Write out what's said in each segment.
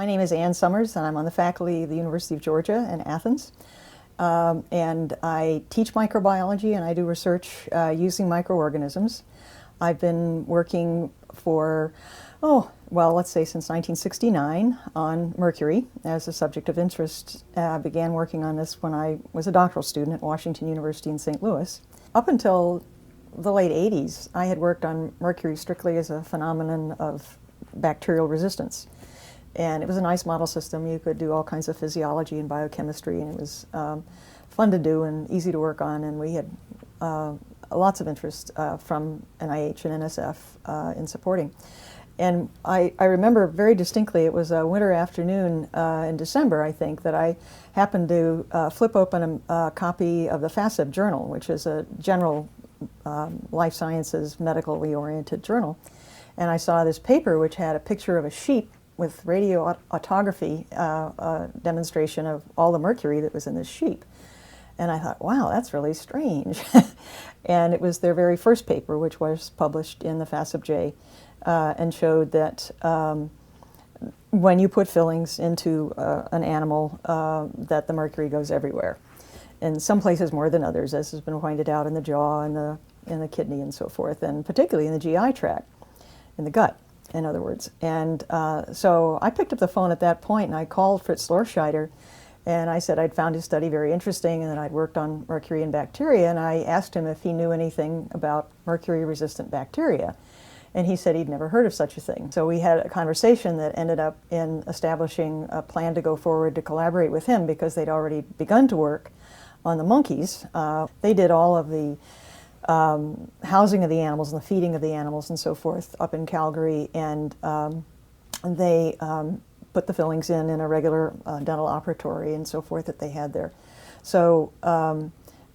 My name is Ann Summers, and I'm on the faculty of the University of Georgia in Athens. And I teach microbiology, and I do research using microorganisms. I've been working for, let's say since 1969 on mercury as a subject of interest. I began working on this when I was a doctoral student at Washington University in St. Louis. Up until the late 80s, I had worked on mercury strictly as a phenomenon of bacterial resistance. And it was a nice model system. You could do all kinds of physiology and biochemistry, and it was fun to do and easy to work on, and we had lots of interest from NIH and NSF in supporting. And I remember very distinctly, it was a winter afternoon in December, I think, that I happened to flip open a copy of the FASEB Journal, which is a general life sciences, medically oriented journal. And I saw this paper which had a picture of a sheep with radioautography demonstration of all the mercury that was in this sheep. And I thought, wow, that's really strange. And it was their very first paper, which was published in the FASEB-J, and showed that when you put fillings into an animal, that the mercury goes everywhere. In some places more than others, as has been pointed out in the jaw and in the kidney and so forth, and particularly in the GI tract, in the gut, in other words. And so I picked up the phone at that point, and I called Fritz Lorscheider, and I said I'd found his study very interesting and that I'd worked on mercury and bacteria, and I asked him if he knew anything about mercury-resistant bacteria. And he said he'd never heard of such a thing. So we had a conversation that ended up in establishing a plan to go forward to collaborate with him, because they'd already begun to work on the monkeys. They did all of the housing of the animals and the feeding of the animals and so forth up in Calgary, and they put the fillings in a regular dental operatory and so forth that they had there. So, and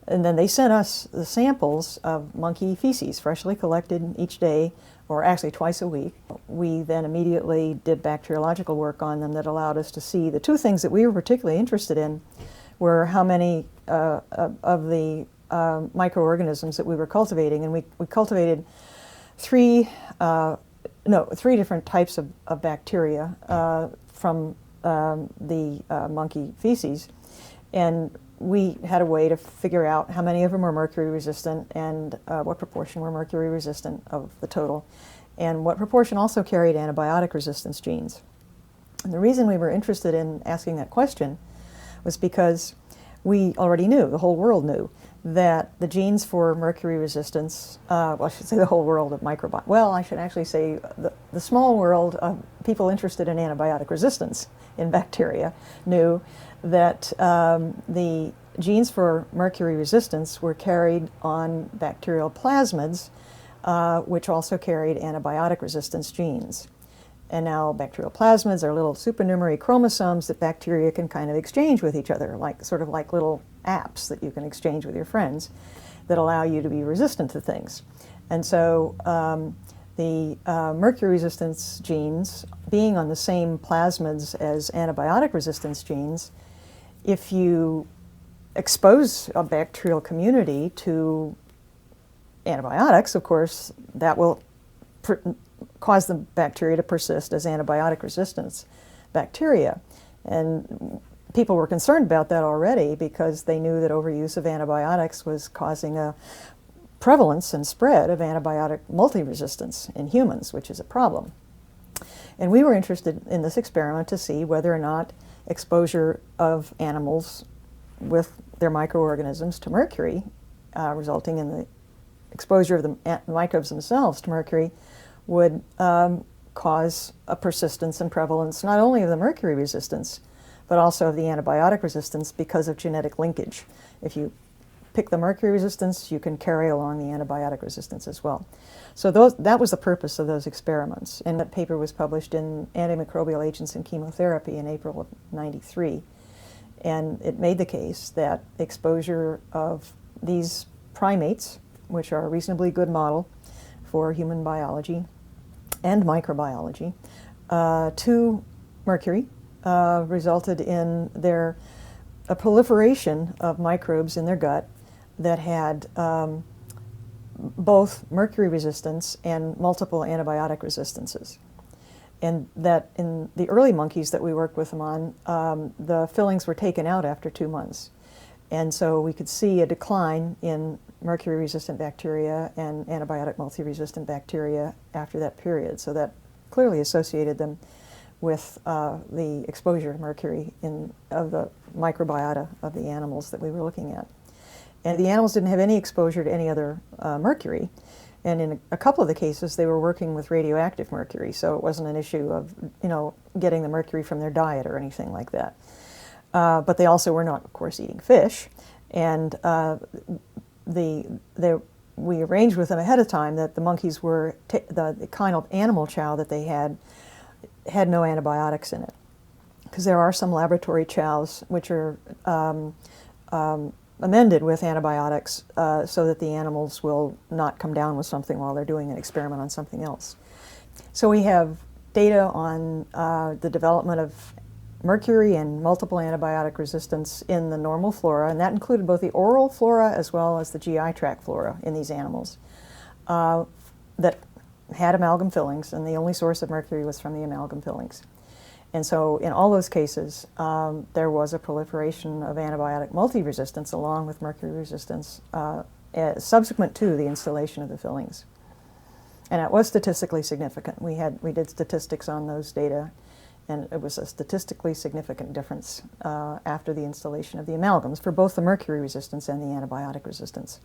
then they sent us the samples of monkey feces, freshly collected each day, or actually twice a week. We then immediately did bacteriological work on them that allowed us to see the two things that we were particularly interested in were how many of the microorganisms that we were cultivating, and we cultivated three different types of bacteria from the monkey feces, and we had a way to figure out how many of them were mercury resistant and what proportion were mercury resistant of the total, and what proportion also carried antibiotic resistance genes. And the reason we were interested in asking that question was because we already knew, the whole world knew, that the genes for mercury resistance, I should say the whole world of microbiome, well, I should actually say the small world of people interested in antibiotic resistance in bacteria knew that the genes for mercury resistance were carried on bacterial plasmids, which also carried antibiotic resistance genes. And now bacterial plasmids are little supernumerary chromosomes that bacteria can kind of exchange with each other, sort of like little apps that you can exchange with your friends that allow you to be resistant to things. And so the mercury resistance genes being on the same plasmids as antibiotic resistance genes, if you expose a bacterial community to antibiotics, of course, that will cause the bacteria to persist as antibiotic resistance bacteria. And people were concerned about that already because they knew that overuse of antibiotics was causing a prevalence and spread of antibiotic multi-resistance in humans, which is a problem. And we were interested in this experiment to see whether or not exposure of animals with their microorganisms to mercury, resulting in the exposure of the microbes themselves to mercury, would cause a persistence and prevalence not only of the mercury resistance, but also of the antibiotic resistance because of genetic linkage. If you pick the mercury resistance, you can carry along the antibiotic resistance as well. So that was the purpose of those experiments. And that paper was published in Antimicrobial Agents in Chemotherapy in April of '93. And it made the case that exposure of these primates, which are a reasonably good model for human biology and microbiology, to mercury resulted in a proliferation of microbes in their gut that had both mercury resistance and multiple antibiotic resistances. and that in the early monkeys that we worked with them on, the fillings were taken out after 2 months. And so we could see a decline in mercury-resistant bacteria and antibiotic multi-resistant bacteria after that period. So that clearly associated them with the exposure to mercury of the microbiota of the animals that we were looking at. And the animals didn't have any exposure to any other mercury. And in a couple of the cases, they were working with radioactive mercury, so it wasn't an issue of, getting the mercury from their diet or anything like that. But they also were not, of course, eating fish. And we arranged with them ahead of time that the monkeys were, the kind of animal chow that they had no antibiotics in it. Because there are some laboratory chows which are amended with antibiotics so that the animals will not come down with something while they're doing an experiment on something else. So we have data on the development of mercury and multiple antibiotic resistance in the normal flora, and that included both the oral flora as well as the GI tract flora in these animals that had amalgam fillings, and the only source of mercury was from the amalgam fillings. And so in all those cases, there was a proliferation of antibiotic multi-resistance along with mercury resistance subsequent to the installation of the fillings. And it was statistically significant. We did statistics on those data, and it was a statistically significant difference after the installation of the amalgams for both the mercury resistance and the antibiotic resistance.